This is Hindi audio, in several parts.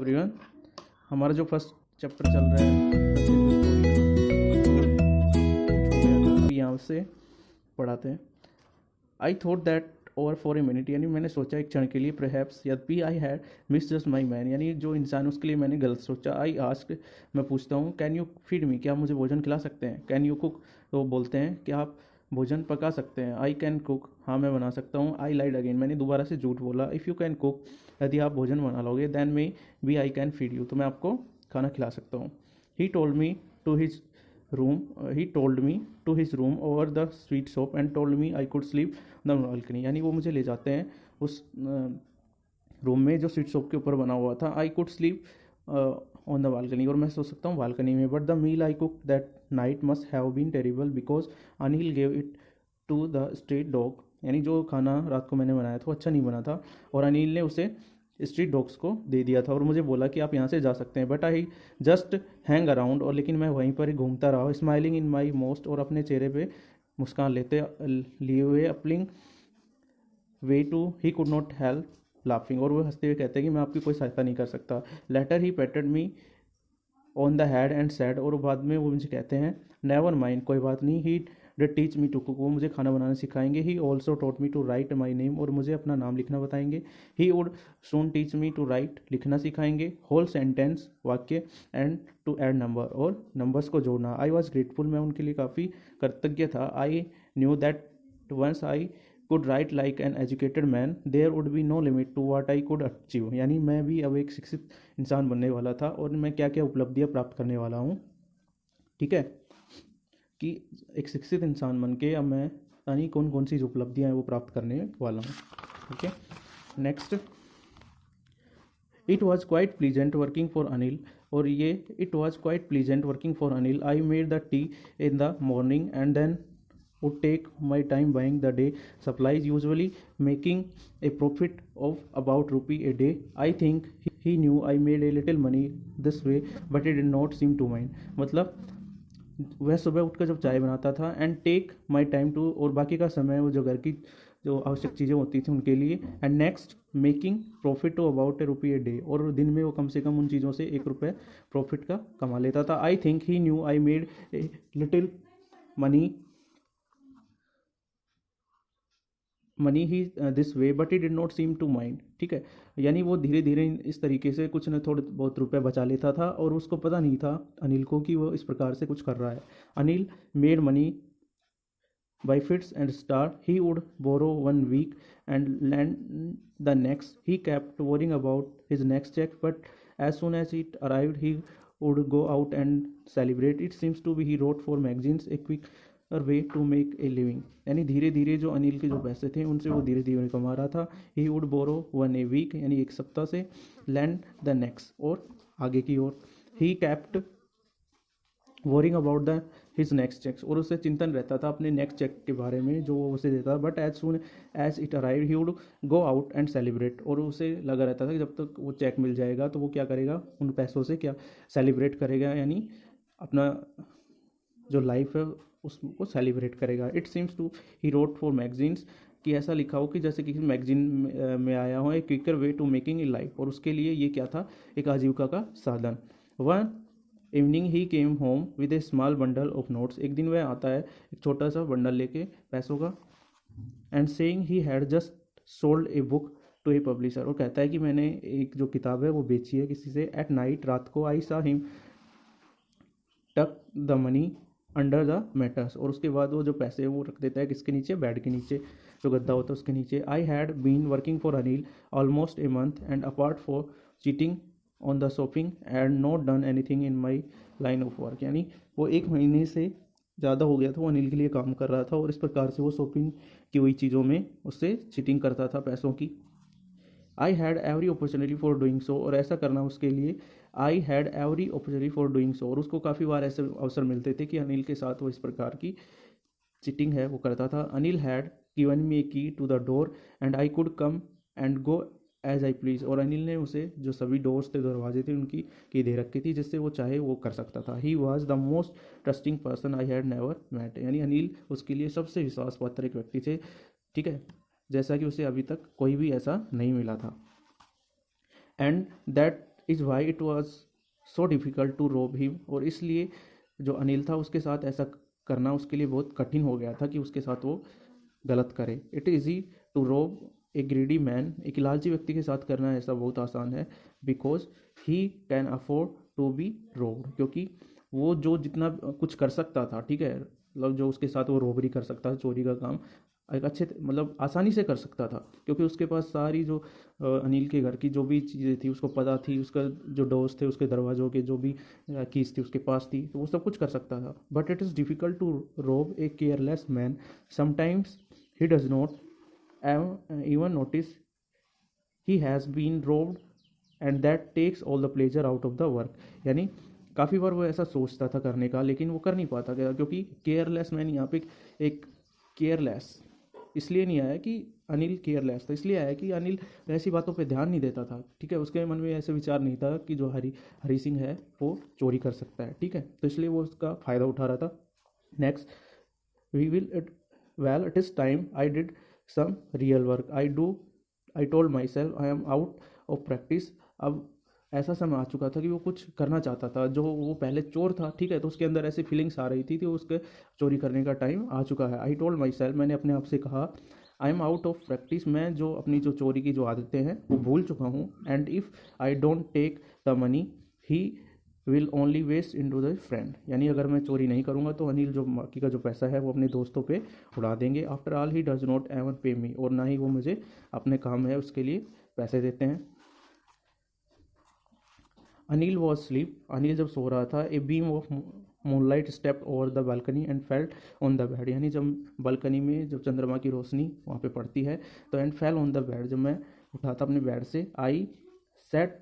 एवरीवन, हमारा जो फर्स्ट चैप्टर चल रहा है स्टोरी अभी यहाँ से पढ़ाते हैं। I thought that over for a minute, यानी मैंने सोचा एक क्षण के लिए, परहैप्स यद्यपि I had miss just my man, यानी जो इंसान उसके लिए मैंने गलत सोचा। आई आस्क, मैं पूछता हूँ, कैन यू फीड मी, क्या आप मुझे भोजन खिला सकते हैं। कैन यू कुक, तो बोलते हैं क्या आप भोजन पका सकते हैं। आई कैन कुक, हाँ मैं बना सकता हूँ। आई लाइड अगेन, मैंने दोबारा से झूठ बोला। इफ़ यू कैन कुक, यदि आप भोजन बना लोगे, then may be I can feed you, तो मैं आपको खाना खिला सकता हूँ। He told me to his room, he told me to his room over the sweet shop and told me I could sleep the balcony, यानी वो मुझे ले जाते हैं उस रूम में जो स्वीट शॉप के ऊपर बना हुआ था। I could sleep on the balcony, और मैं सो सकता हूँ बालकनी में। But the meal I cook that night must have been terrible because Anil gave it to the street dog, यानी जो खाना रात को मैंने बनाया था वो अच्छा नहीं बना था और अनिल ने उसे स्ट्रीट डॉग्स को दे दिया था और मुझे बोला कि आप यहाँ से जा सकते हैं। But I just hang around, और लेकिन मैं वहीं पर ही घूमता रहा, स्माइलिंग इन माई मोस्ट, और अपने चेहरे पे मुस्कान लेते लिए हुए, appalling way to he could not help laughing, और वो हंसते हुए कहते हैं कि मैं आपकी कोई सहायता नहीं कर सकता। Later he patted me on the head and said, और बाद में वो मुझे कहते हैं नेवर माइंड, कोई बात नहीं। He did teach me to cook, वो मुझे खाना बनाना सिखाएंगे। He also taught me to write my name, और मुझे अपना नाम लिखना बताएंगे। He would soon teach me to write, लिखना सिखाएंगे। होल सेंटेंस, वाक्य, एंड टू ऐड नंबर, और नंबर्स को जोड़ना। आई वॉज ग्रेटफुल, मैं उनके लिए काफ़ी कृतज्ञ था। I knew that once I could write like an educated man there would be no limit to what I could achieve, यानी मैं भी अब एक शिक्षित इंसान बनने वाला था और मैं क्या क्या उपलब्धियाँ प्राप्त करने वाला हूँ। ठीक है, कि एक शिक्षित इंसान बन के अब मैं पता नहीं कौन कौन सी जो उपलब्धियाँ हैं वो प्राप्त करने वाला हूँ। ठीक है, next. It was quite pleasant working for Anil, और ये it was quite pleasant working for Anil. I made the tea in the morning and then would take my time buying the day supplies, usually making a profit of about rupee a day. I think he knew I made a little money this way, but he did not seem to mind. मतलब वह सुबह उठकर जब चाय बनाता था and take my time to, और बाकी का समय वो जो घर की जो आवश्यक चीज़ें होती थी उनके लिए, and next making profit to about a rupee a day, और दिन में वो कम से कम उन चीज़ों से ₹1 प्रॉफिट का कमा लेता था। I think he knew I made a little money he this way but he did not seem to mind. ठीक है, यानी वो धीरे धीरे इस तरीके से कुछ न थोड़े बहुत रुपए बचा लेता था और उसको पता नहीं था अनिल को कि वो इस प्रकार से कुछ कर रहा है। Anil made money by fits and start. He would borrow 1 week and lend the next. He kept worrying about his next check, but as soon as it arrived, he would go out and celebrate. It seems to be he wrote for magazines, a quicker way to make a living. यानी धीरे धीरे जो अनिल के जो पैसे थे उनसे वो धीरे धीरे कमा रहा था। He would borrow 1 a week, यानी एक सप्ताह से, lend the next, और आगे की ओर। He kept worrying about the his next cheques, और उसे चिंतन रहता था अपने नेक्स्ट चेक के बारे में जो वो उसे देता था। But as soon as it arrive he would go out and celebrate, और उसे लगा रहता था कि जब तक वो चेक मिल जाएगा तो वो क्या करेगा, उन पैसों से क्या सेलिब्रेट करेगा, यानी अपना जो लाइफ है उसको सेलिब्रेट करेगा। It seems to he wrote for magazines, कि ऐसा लिखा हो कि जैसे किसी मैगजीन में आया हो, a quicker way to making a life, और उसके लिए ये क्या था, एक आजीविका का साधन। One evening he came home with A small bundle of notes, एक दिन वह आता है एक छोटा सा बंडल लेके पैसों का, and saying he had just sold a book to a publisher, और कहता है कि मैंने एक जो किताब है वो बेची है किसी से। एट नाइट, रात को, आई सा हिम टक the money under the matters, और उसके बाद वो जो पैसे वो रख देता है किसके नीचे, बेड के नीचे, जो गद्दा होता है उसके नीचे। I had been working for Anil almost a month and apart for cheating on the shopping and not done anything in my line of work, यानी वो 1 महीने से ज़्यादा हो गया था वो अनिल के लिए काम कर रहा था और इस प्रकार से वो शॉपिंग की हुई चीज़ों में उससे चीटिंग करता था पैसों की। I had every opportunity for doing so, और ऐसा करना उसके लिए, I had every opportunity for doing so, और उसको काफ़ी बार ऐसे अवसर मिलते थे कि अनिल के साथ वो इस प्रकार की चीटिंग है वो करता था। Anil had given me a key to the door and I could come and go as I please, और अनिल ने उसे जो सभी डोर्स थे, दरवाजे थे, उनकी की दे रखी थी जिससे वो चाहे वो कर सकता था। He was the most trusting person I had never met, यानी अनिल उसके लिए सबसे विश्वास पात्र एक व्यक्ति थे। ठीक है, जैसा कि उसे अभी तक कोई भी ऐसा नहीं मिला था। And that is why it was so difficult to rob him, और इसलिए जो अनिल था उसके साथ ऐसा करना उसके लिए बहुत कठिन हो गया था कि उसके साथ वो गलत करे। It is easy to rob A greedy man, एक लालची व्यक्ति के साथ करना ऐसा बहुत आसान है, because he can afford to be robbed, क्योंकि वो जो जितना कुछ कर सकता था, ठीक है, मतलब जो उसके साथ वो रोबरी कर सकता था, चोरी का काम एक अच्छे मतलब आसानी से कर सकता था, क्योंकि उसके पास सारी जो अनिल के घर की जो भी चीज़ें थी उसको पता थी, उसका जो डोर्स थे उसके दरवाज़ों के जो भी कीज थी उसके पास थी, तो वो सब कुछ कर सकता था। But it is difficult to rob a careless man, sometimes he does not even notice he has been robbed, and that takes all the pleasure out of the work। यानी काफ़ी बार वो ऐसा सोचता था करने का, लेकिन वो कर नहीं पाता था, क्योंकि केयरलेस मैन यहाँ पे एक केयरलेस इसलिए नहीं आया कि अनिल केयरलेस था, इसलिए आया कि अनिल ऐसी बातों पे ध्यान नहीं देता था, ठीक है, उसके मन में ऐसे विचार नहीं था कि जो हरी सिंह है वो चोरी कर सकता है, ठीक है, तो इसलिए वो उसका फ़ायदा उठा रहा था। Next, we will well it is time I did some real work, I told myself I am out of practice। अब ऐसा समय आ चुका था कि वो कुछ करना चाहता था, जो वो पहले चोर था, ठीक है, तो उसके अंदर ऐसी फीलिंग्स आ रही थी कि उसके चोरी करने का टाइम आ चुका है। आई टोल्ड माई सेल्फ, मैंने अपने आप से कहा, I am out of practice, मैं जो अपनी जो चोरी की जो आदतें हैं वो भूल चुका हूँ, and if I don't take the money he will only waste in to the friend, यानी अगर मैं चोरी नहीं करूँगा तो अनिल जो बाकी का जो पैसा है वो अपने दोस्तों पे उड़ा देंगे। After all he does not ever पे मी, और ना ही वो मुझे अपने काम है उसके लिए पैसे देते हैं। अनिल वॉज स्लीप, अनिल जब सो रहा था, a beam of moonlight stepped over the balcony and felt on the bed, यानी जब बालकनी में जब चंद्रमा की रोशनी वहाँ पे पड़ती है तो and fell on the bed, जब मैं उठा था अपने बेड से, I sat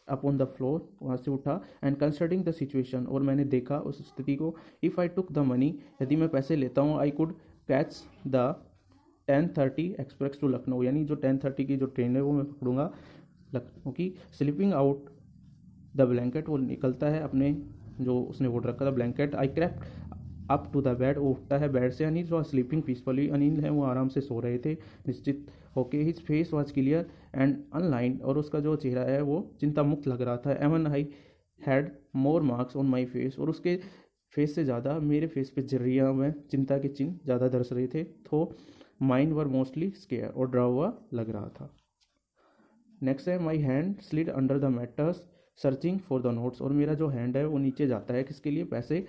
up on the floor, वहाँ से उठा, एंड कंसिडरिंग द सिचुएशन, और मैंने देखा उस स्थिति को, if I took the money, यदि मैं पैसे लेता हूँ, I could catch the 10:30 express to Lucknow, यानी जो 10:30 की जो ट्रेन है वो मैं पकड़ूंगा लखनऊ की। स्लीपिंग आउट द ब्लैंकेट, वो निकलता है अपने जो उसने वोट रखा था blanket, I crept up to the bed, वो उठता है बेड से, Anil was sleeping peacefully, Anil है वो आराम से सो रहे थे निश्चित होके, his face was clear and unlined, और उसका जो चेहरा है वो चिंता मुक्त लग रहा था। Even I had more marks on my face, और उसके फेस से ज़्यादा मेरे फेस पे झुर्रियाँ में चिंता के चिन्ह ज़्यादा दर्श रहे थे, तो माइंड वर मोस्टली स्केयर, और डरा हुआ लग रहा था। नेक्स्ट है, my hand slid under the matters searching for the notes, और मेरा जो हैंड है वो नीचे जाता है किसके लिए, पैसे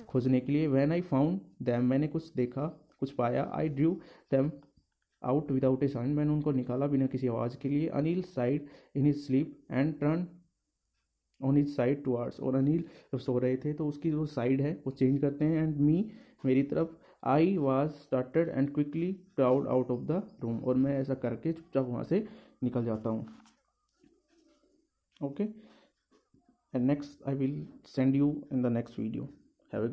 खोजने के लिए। व्हेन आई फाउंड दैम, मैंने कुछ देखा, कुछ पाया, I drew them out without A sound, मैंने उनको निकाला बिना किसी आवाज़ के लिए। Anil side in his sleep and turn on his side towards, और अनिल जब सो रहे थे तो उसकी जो साइड है वो चेंज करते हैं, एंड मी, मेरी तरफ, I was started and quickly crowd out of the room, और मैं ऐसा करके चुपचाप वहाँ से निकल जाता हूँ। Okay, and next I will send you in the next video. Have a